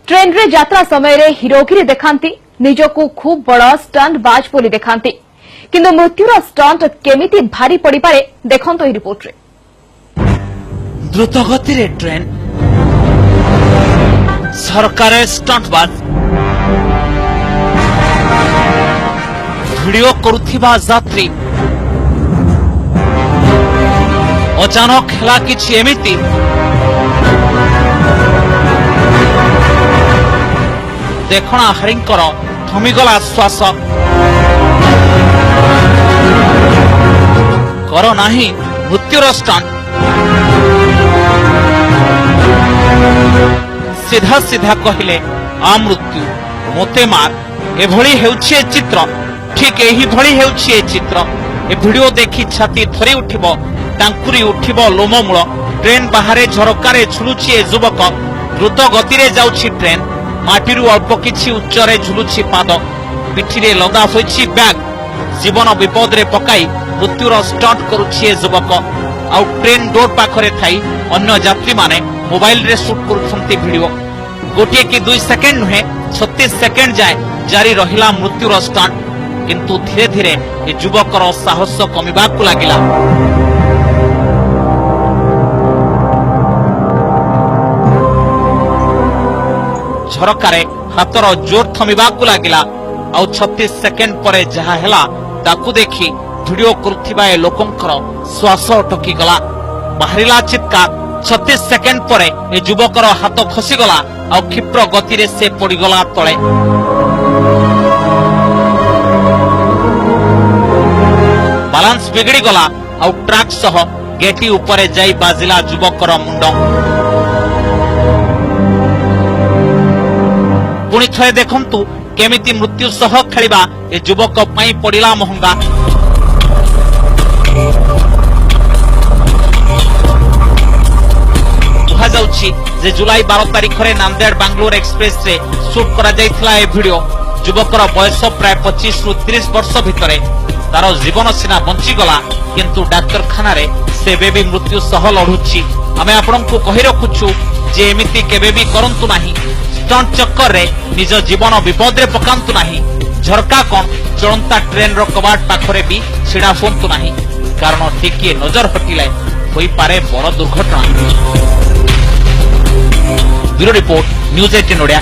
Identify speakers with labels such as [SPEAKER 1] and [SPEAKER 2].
[SPEAKER 1] Train रे यात्रा समय रे हिरोगिरी देखांती निजको खूब बड़ स्टंट बाज बोली देखांती किंतु मृत्युर स्टंट केमिति भारी पड़ी पारे देखंतो ही रिपोर्ट रे।
[SPEAKER 2] द्रुत गति रे ट्रेन सरकार स्टंट बाज वीडियो करुथिबा यात्री अचानक हेला किछि एमिति देखणा हरिंकर थमिगला श्वास कर नाही मृत्युर स्टंट सीधा सीधा कहले आ मृत्यु मोते मार एभली हेउछि ए चित्र ठीक एही भली हेउछि ए चित्र ए वीडियो देखि छाती थरी उठिबो टांकुरी उठिबो लोममूल ट्रेन बाहरे झरकारे झुलुछि ए युवक द्रुत गति रे जाउछि ट्रेन माटीरू अल्प किछि उच्चरे झुलुछि पाद पिठिरे लदा होइछि बैग जीवन विपद रे पकाई मृत्युर स्टंट करुछि ए युवक आउ ट्रेन डोर पाखरे थाई अन्य यात्री माने मोबाइल रे शूट करुछन्ति वीडियो गोटे कि 2 सेकेंड नुहे 36 सेकेंड जाए जारी रहिला मृत्युर स्टंट किंतु धीरे धीरे ए युवकर साहस कमिबाकु लागिला। झरकारे हातर जोर थमिबाकु लागिला आउ 36 सेकेंड परे जहा हेला ताकु देखि वीडियो करुथिबा ए लोकंकर श्वास अटकी गला बाहरिला चित्कार 36 सेकेंड परे ए युवकर हाथ खसी गला आउ क्षिप्र गति रे से पड़ी गला तळे बैलेंस बिगड़ी गला आउ ट्रक सह गेटी ऊपर जाई बाजिला युवकर मुंड पुणी थरे देखंतु केमिति मृत्यु सह खेलिबा ए युवक पई पड़िला महंगा। कहा जाउछि जे जुलाई 12 तारिख रे नांदेड़ बेंगलोर एक्सप्रेस रे शूट करा जायथिला ए वीडियो युवकर बयस प्राय 25 रु 30 वर्ष भितरे तार जीवन सीना बंची गला किंतु डाक्तरखाना रे से बेबी मृत्यु सह लढुछि। आमे आपनकु कहि रखुछु जे एमिति केबे भी करंतु नाही स्टंट चक्कर रे निज जीवन विपद रे पकांतु नाही झरका कोन चलंता ट्रेन रो कबाट पाखरे भी छिडा होंतु नाही कारण टिकिए नजर हटिले होई पारे बड़ दुर्घटना। Bureau report news 18 Odia.